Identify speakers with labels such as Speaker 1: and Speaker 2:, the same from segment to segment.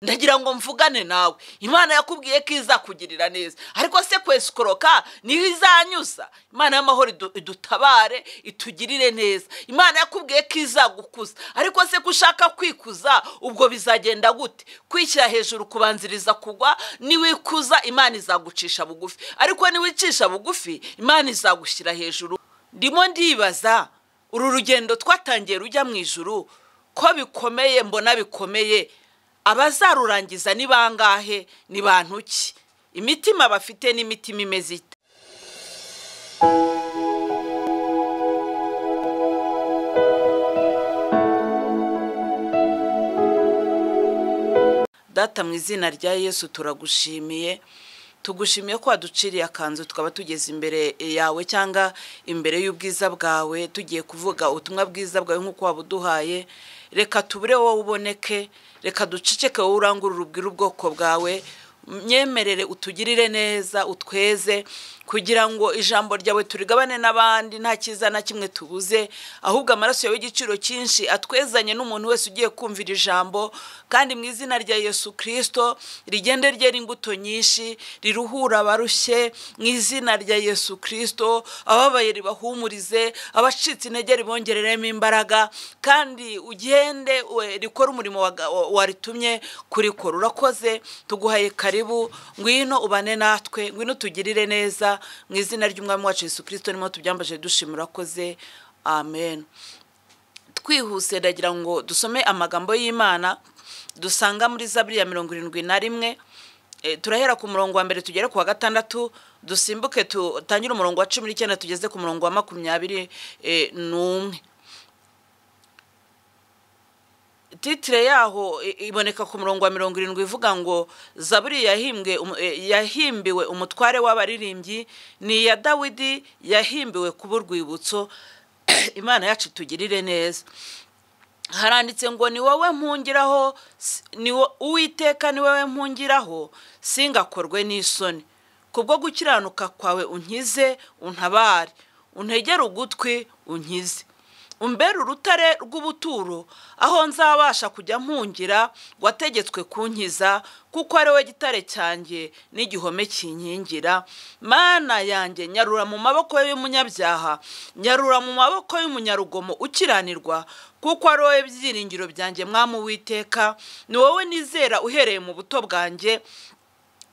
Speaker 1: ndagira ngo mvugane nawe. Imana yakubwiye ko izakugirira neza, ariko se kwesikoroka niho izanyuza? Imana y'amahoro idutabare itugirire neza. Imana yakubwiye ko izagukuza, ariko se kushaka kwikuza ubwo bizagenda gute? Kwishyira hejuru kubanziriza kugwa. Niwikuza Imana izagucisha bugufi, ariko niwicisha bugufi Imana izagushyira hejuru. Ndimo ndibaza uru rugendo twatangiye rujya mu ijuru ko bikomeye, mbona bikomeye. Abazarurangiza ni bangahe? Ni bantu ki? Imitima bafite n'imitima imeze ite? Data, mu izina rya Yesu turagushimiye. Tugushimiye ko waduciriye akanzu tukaba tugeze imbere yawe cyangwa imbere y'ubwiza bwawe, tugiye kuvuga ubutumwa bwiza bwawe nk'uko wabuduhaye. Reka tubure wowe uboneke, reka duceceke wowe urangurura ubwira ubwoko bwawe. Myemerere utugirire neza, utweze, kugira ngo ijambo ryawe turigabane n'abandi nta cyiza na kimwe tubuze, ahubwo amaraso yawe y'igiciro cyinshi atwezanye n'umuntu wese ugiye kumvira ijambo. Kandi mu izina rya Yesu Kristo rigende ryera imbuto nyinshi, riruhura abarushye mu izina rya Yesu Kristo. Ababaye ribahumurize, abacitse intege ribongereremo imbaraga, kandi ugende rikora umurimo waritumye kurikora. Urakoze, tuguhaye karibu, ngwino ubane natwe, ngwino tugirire neza. Mu izina ry'Umwami wacu Yesu Kristo nimo tubyambaje dushimira. Urakoze, amen. Twihuse ndagira ngo dusome amagambo y'Imana dusanga muri Zaburi ya 71. Turahera ku murongo wa mbere tugere ku wa gatandatu, dusimbuke tutangire umurongo wa 19 tugeze ku murongo wa 21. Titre yaho iboneka ku murongo wa 70 ivuga ngo Zaburi yahimbiwe umutware w'abaririmbyi, ni ya Dawidi yahimbiwe kuba urwibutso. Imana yacu tugirire neza. Haranditse ngo ni wowe mpungiraho, Uwiteka ni wowe mpungiraho, singakorwe n'isoni. Kubwo gukiranuka kwawe unkize, untabare, untegere ugutwi unkize. Umbere urutare rw'ubuturo, aho nzabasha kujya mpungira, wategetswe kunkiza, kuko ari we gitare cyanjye n'igihome kinkingira. Mana yanjye, nyarura mu maboko y'umunyabyaha, nyarura mu maboko y'umunyarugomo ukiranirwa, kuko ari wowe byiringiro byanjye Mwami Uwiteka. Ni wowe nizera uhereye mu buto bwanjye,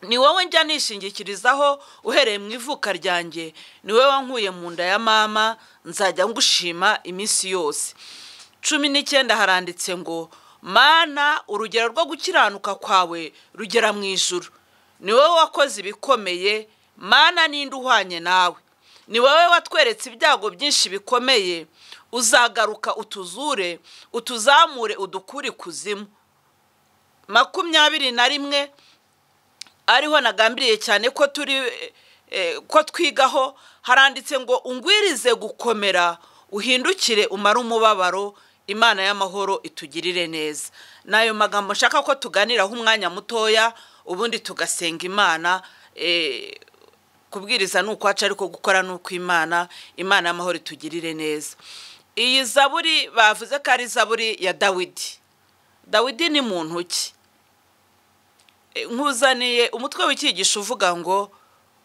Speaker 1: ni wowe njya nishingikirizaho uhereye mu ivuka ryanjye. Ni wowe wankuye mu nda ya mama, nzajya ngushima iminsi yose. 19 haranditse ngo Mana, urugero rwo gukiranuka kwawe rugera mu ijuru. Ni wowe wakoze ibikomeye, Mana ninde uhwanye nawe. Ni wowe watweretse ibyago byinshi bikomeye, uzagaruka utuzure, utuzamure udukuri kuzimu. 21 ariho nagambiriye cyane ko twigaho. Haranditse ngo ungwirize gukomera, uhindukire umara umubabaro. Imana y'amahoro itugirire neza. Nayo magambo nshaka ko tuganiraho umwanya mutoya, ubundi tugasenga Imana. Kubwiriza nuko aca, ariko gukora nuko Imana y'amahoro itugirire neza. Iyi Zaburi bavuze ko ari Zaburi ya Dawidi. Dawidi ni muntu ki? Nkuzaniye umutwe w'ikigisho uvuga ngo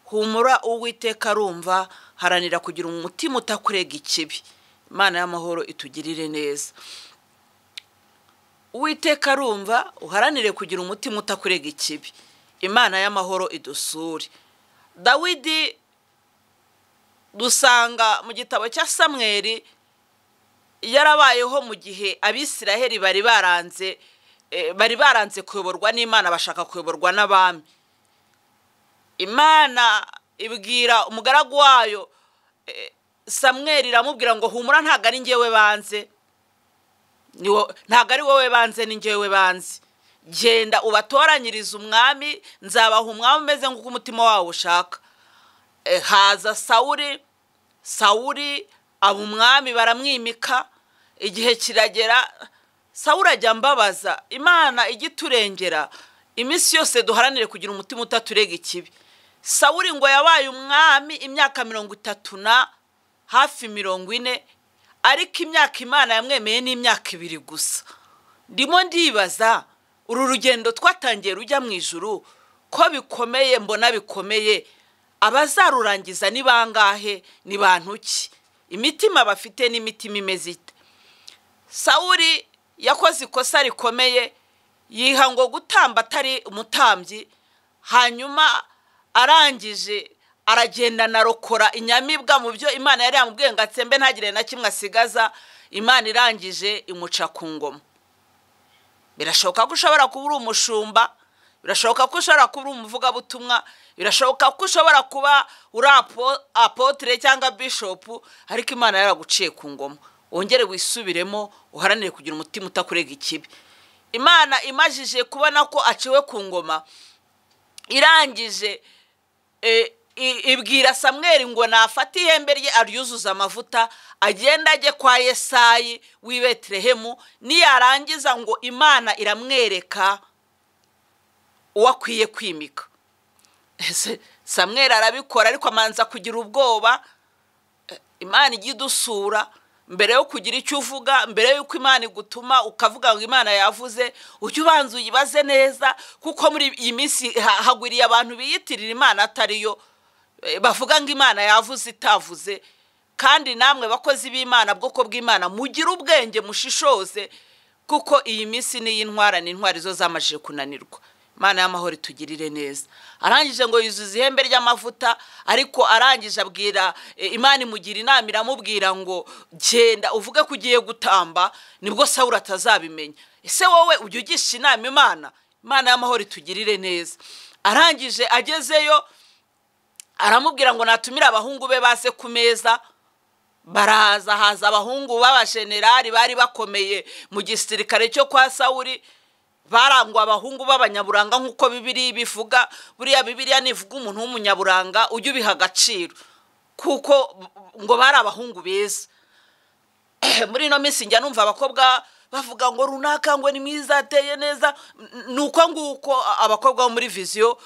Speaker 1: humura Uwiteka arumva, haranira kugira umutima utakurega ikibi. Imana y'amahoro itugirire neza. Uwiteka arumva, uharanire kugira umutima utakurega ikibi. Imana y'amahoro idusure. Dawidi dusanga mu gitabo cya Samweli yarabayeho mu gihe Abisiraheli bari baranze kuyoborwa n'Imana, bashaka kuyoborwa n'abami. Imana ibwira umugaragu wayo Samweli, iramubwira ngo humura, ntago ari ngewe banze, ntago ari wowe banze, ni ngewe banze. Genda ubatoranyiriza umwami, nzabaha umwami umeze nk'uko umutima wawe ushaka. Haza Sawuli aba umwami, baramwimika. Igihe kiragera, Sawuli ajya mbabaza Imana igiturengera, iminsi yose duharanire kugira umutima utaturega ikibi. Sawuli ngo yabaye umwami imyaka 30 na hafi 40, ariko imyaka Imana yamwemeye ni imyaka 2 gusa. Ndimo ndibaza uru rugendo twatangiye rujya mu ijuru ko bikomeye, mbona bikomeye, abazarurangiza ni bangahe, ni bantu ki, imitima bafite n'imitima imeze ite? Sawuli yakoze ikosa rikomeye, yiha ngo gutamba atari umutambyi, hanyuma arangije aragenda narokora inyamibwa mu byo Imana yari yamubwiye ngo atsembe ntagire na kimwe asigaza. Imana irangije imuca ku ngoma. Birashoboka ko ushobora kuba uri umushumba, birashoboka ko ushobora kuba uri umuvugabutumwa, birashoboka ko ushobora kuba uri apotre cyangwa bishop, ariko Imana yaraguciye ku ngoma. Wongere wisubiremo, uharanire kugira umutima utakurega ikibi. Imana imajije kubona ko aciwe ku ngoma, irangije ibwira Samweli ngo nafate ihembe rye aryuzuza amavuta, agenda ajye kwa Yesayi w'i Betelehemu, niyarangiza ngo Imana iramwereka uwakwiye kwimika. Samweli arabikora, ariko amanza kugira ubwoba. Imana ijya idusura mbere yo kugira icyo uvuga, mbere yuko Imana igutuma ukavuga ngo Imana yavuze, ujye ubanza uyibaze neza, kuko muri iyi minsi hagwiriye abantu biyitirira Imana atariyo, bavuga ngo Imana yavuze itavuze. Kandi namwe bakozi b'Imana, bwoko bw'Imana, mugire ubwenge, mushishoze, kuko iyi minsi ni y'intwara, n'intwari zo zamajije kunanirwa. Imana y'amahoro itugirire neza. Arangije ngo yuzuze ihembe ry'amavuta, ariko arangije abwira Imana imugira inama, iramubwira ngo genda uvuge ko ugiye gutamba, nibwo Sawuli atazabimenya. Ese wowe ujye ugisha inama Imana? Imana y'amahoro itugirire neza. Arangije agezeyo aramubwira ngo natumire abahungu be baze ku meza. Baraza, haza abahungu b'abajenerali bari bakomeye mu gisirikare cyo kwa Sawuli, barangwa abahungu b'abanyaburanga nk'uko Bibiliya bivuga. Buriya Bibiliya nivuga umuntu w'umunyaburanga ujye ubiha agaciro, kuko ngo bari abahungu beza. Muri ino minsi njya numva abakobwa bavuga ngo runaka ngo ni mwiza, ateye neza. Nuko nguko abakobwa bo muri viziyo,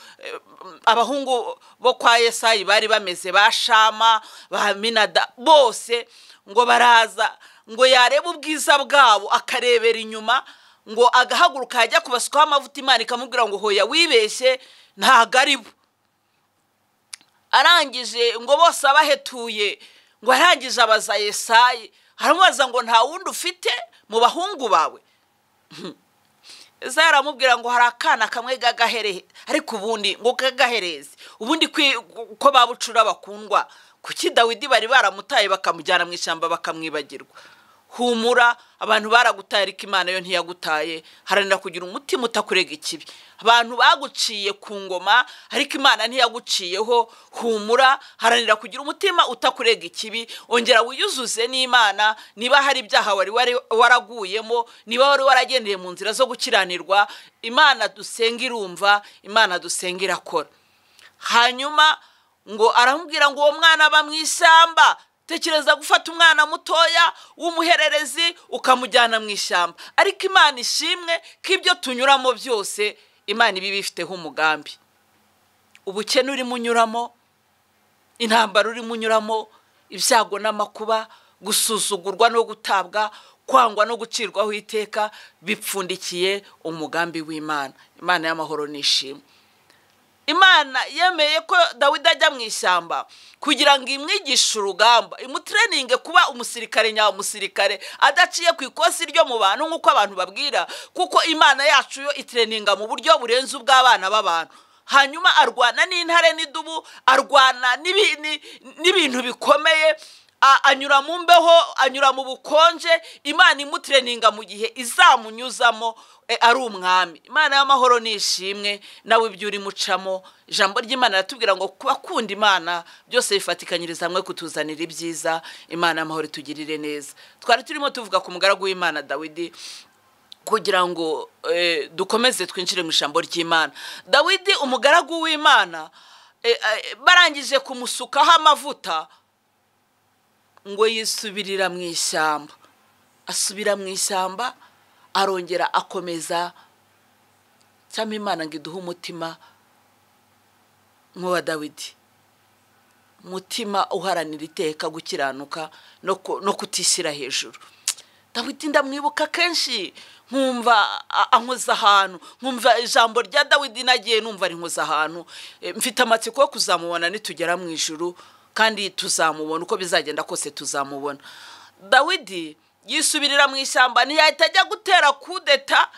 Speaker 1: abahungu bo kwa Yesayi bari bameze, bashama, baminada, bose ngo baraza, ngo yareba ubwiza bwabo akarebera inyuma, ngo agahaguruka ajya kubasukaho amavuta. Imana ikamubwira ngo hoya wibeshye, ntago ari bo. Arangije ngo bose abahetuye, ngo arangije abaza Yesayi, aramubaza ngo nta wundi ufite mu bahungu bawe? Yesayi aramubwira ngo hari akana kamwe gagahereye, ariko ubundi ngo kagahereze, ubundi ko babucura bakundwa, kuki Dawidi bari baramutaye bakamujyana mu ishyamba bakamwibagirwa? Humura, abantu baragutaye ariko Imana yo ntiyagutaye. Haranira kugira umutima utakurega ikibi. Abantu baguciye ku ngoma ariko Imana ntiyaguciyeho. Humura, haranira kugira umutima utakurega ikibi. Ongera wiyuzuze n'Imana. Niba hari ibyaha wari waraguyemo, niba wari waragendeye mu nzira zo gukiranirwa, Imana dusenga irumva, Imana dusenga irakora. Hanyuma ngo aramubwira ngo uwo mwana aba mu ishyamba. Tekereza gufata umwana mutoya w'umuhererezi ukamujyana mu ishyamba. Ariko Imana ishimwe ko ibyo tunyuramo byose Imana ibi bifiteho umugambi. Ubukene urimo unyuramo, intambara urimo unyuramo, ibyago n'amakuba, gusuzugurwa no gutabwa, kwangwa no gucirwaho iteka, bipfundikiye umugambi w'Imana. Imana y'amahoro nishimwe. Imana yemeye ko Dawidi ajya mu ishyamba kugira ngo imwigishe urugamba, imutreninge kuba umusirikare nyamusirikare, adaciye ku ikosi ryo mu bantu nk'uko abantu babwira, kuko Imana yacu yo itreninga mu buryo burenze ubw'abana b'abantu. Hanyuma arwana n'intare n'idubu, arwana n'ibintu bikomeye, anyura mu mbeho, anyura mu bukonje. Imana imutreninga mu gihe izamunyuzamo ari umwami. Imana y'amahoro nishimwe. Nawe ibyo uri mucamo, ijambo ry'Imana ratubwira ngo kubakunda Imana byose bifatikanyiriza hamwe kutuzanira ibyiza. Imana y'amahoro itugirire neza. Twari turimo tuvuga ku mugaragu w'Imana Dawidi, kugira ngo dukomeze twinjire mu ijambo ry'Imana. Dawidi umugaragu w'Imana, barangije kumusukaho amavuta, ngo yisubirira mu ishyamba. Asubira mu ishyamba, arongera akomeza. Cyangwa Imana ngo iduhe umutima nk'uwa Dawidi, umutima uharanira iteka gukiranuka no kutishyira hejuru. Dawidi ndamwibuka kenshi nkumva ankoza ahantu, nkumva ijambo rya Dawidi nagiye numva rinkoza ahantu. Mfite amatsiko yo kuzamubona nitugera mu ijuru, kandi tuzamubona uko bizagenda kose tuzamubona. Dawidi yisubirira mu ishyamba, ntiyahita ajya gutera kudeta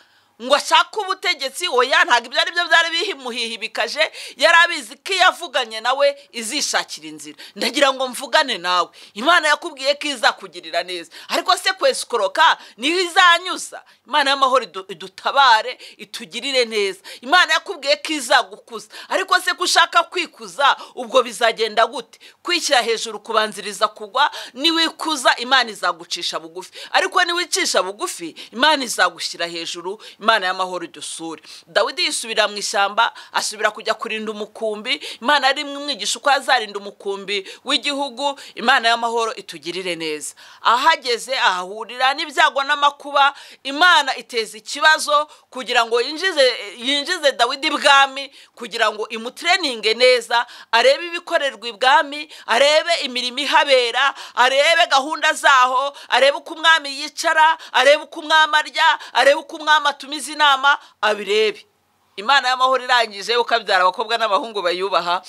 Speaker 1: ngo ashaka ubutegetsi. Oya, ntabwo ibyo ari byo byari bihimuhihibikaje. Yari abizi ko yavuganye nawe izishakira inzira. Ndagira ngo mvugane nawe, Imana yakubwiye ko izakugirira neza, ariko se kwesikoroka niho izanyuza? Imana y'amahoro idutabare, itugirire neza. Imana yakubwiye ko izagukuza, ariko se kushaka kwikuza ubwo bizagenda gute? Kwishyira hejuru kubanziriza kugwa. Niwikuza Imana izagucisha bugufi, ariko niwicisha bugufi Imana izagushyira hejuru. Imana y'amahoro idusure. Dawidi yisubira mu ishyamba, asubira kujya kurinda umukumbi. Imana ari mwigisha uko azarinda umukumbi w'igihugu. Imana y'amahoro itugirire neza. Ahageze ahahurira n'ibyago n'amakuba. Imana iteza ikibazo kugira ngo yinjize Dawidi ibwami, kugira ngo imutreninge neza, arebe ibikorerwa ibwami, arebe imirimo ihabera, arebe gahunda zaho, arebe uko umwami yicara, arebe uko umwami arya, arebe uko umwami atumiza inama, abirebe. Imana y'amahoro irangije ukabyara abakobwa n'abahungu bayubaha,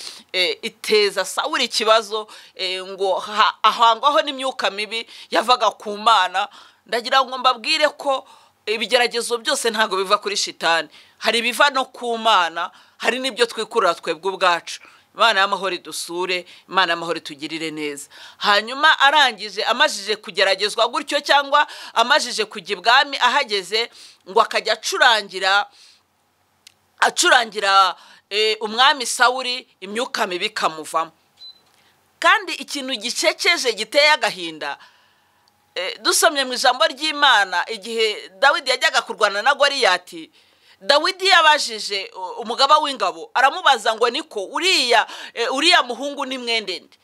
Speaker 1: iteza Sawuli ikibazo, ngo ahangwaho n'imyuka mibi yavaga ku Mana. Ndagira ngo mbabwire ko ibigeragezo byose ntago biva kuri shitani, hari biva no ku Mana, hari n'ibyo twikurura twebwe ubwacu. Imana y'amahoro idusure, Imana y'amahoro itugirire neza. Hanyuma arangije, amajije kugeragezwa gutyo cyangwa amajije kujya ibwami, ahageze ngo akajya acurangira umwami Sawuli, imyuka mibi kamuvamo. Kandi ikintu gicekeje giteye agahinda, dusomye mu ijambo ry'Imana, igihe Dawidi yajyaga kurwana na Goliyati, Dawidi yabajije umugaba w'ingabo, aramubaza ngo niko uriya muhungu ni mwendende?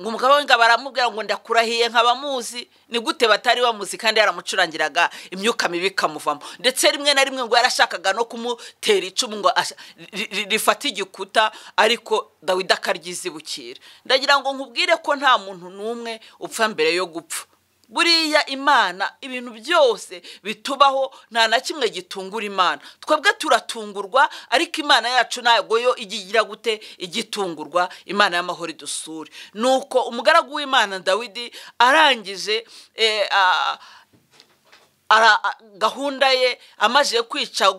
Speaker 1: Ngo umugaba w'ingabo aramubwira ngo ndakurahiye nkabamuzi. Ni gute batari bamuzi kandi yaramucurangiraga imyuka mibi kamuvamo? Ndetse rimwe na rimwe ngo yarashakaga no kumutera icumu ngo rifata igikuta, ariko Dawidi akaryizibukira. Ndagira ngo nkubwire ko nta muntu n'umwe upfa mbere yo gupfa. Buriya Imana, ibintu byose bitubaho nta na kimwe gitungura Imana. Twebwe turatungurwa, ariko Imana yacu ntago yo igigira gute igitungurwa. Imana y'amahoro idusure. Nuko umugaragu w'Imana Dawidi arangije gahunda ye, amaje kwica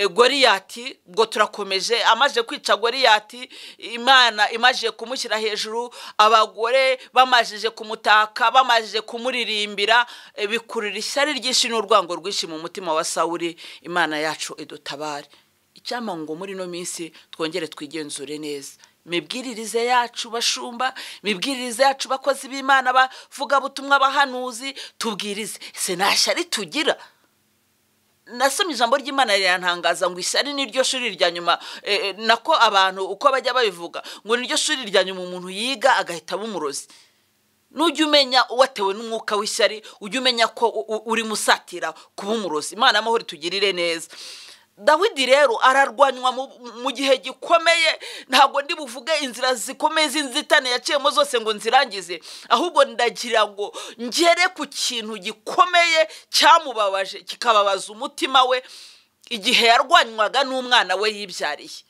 Speaker 1: Goliyati, ngo turakomeje, amaje kwica Goliyati, Imana imaje kumushyira hejuru, abagore bamajije kumutaka, bamajije kumuririmbira, bikurira ishyari ryinshi n'urwango rwinshi mu mutima wa Sawuli. Imana yacu idutabare. Icyama ngo muri no minsi twongere twigenzure neza. Mibwiririze yacu bashumba, mibwiririze yacu bakozi b'Imana, bavuga butumwa, bahanuzi, tubwirize. Se nashyari tugira? Nasomye ijambo ry'Imana rirantangaza ngo ishyari niryo shuri rya nyuma, nako abantu uko bajya babivuga, ngo niryo shuri rya nyuma umuntu yiga agahita bumurozi. Nujya umenya watewe n'umwuka w'ishyari, ujya umenya ko uri musatira kuba umurozi. Imana y'amahoro itugirire neza. Dawidi rero ararwanywa mu gihe gikomeye. Ntabwo ndi buvuge inzira zikomeye z'inzitane yaciyemo zose ngo nzirangize, ahubwo ndagira ngo ngere ku kintu gikomeye cyamubabaje kikababaza umutima we, igihe yarwanywaga n'umwana we yibyariye.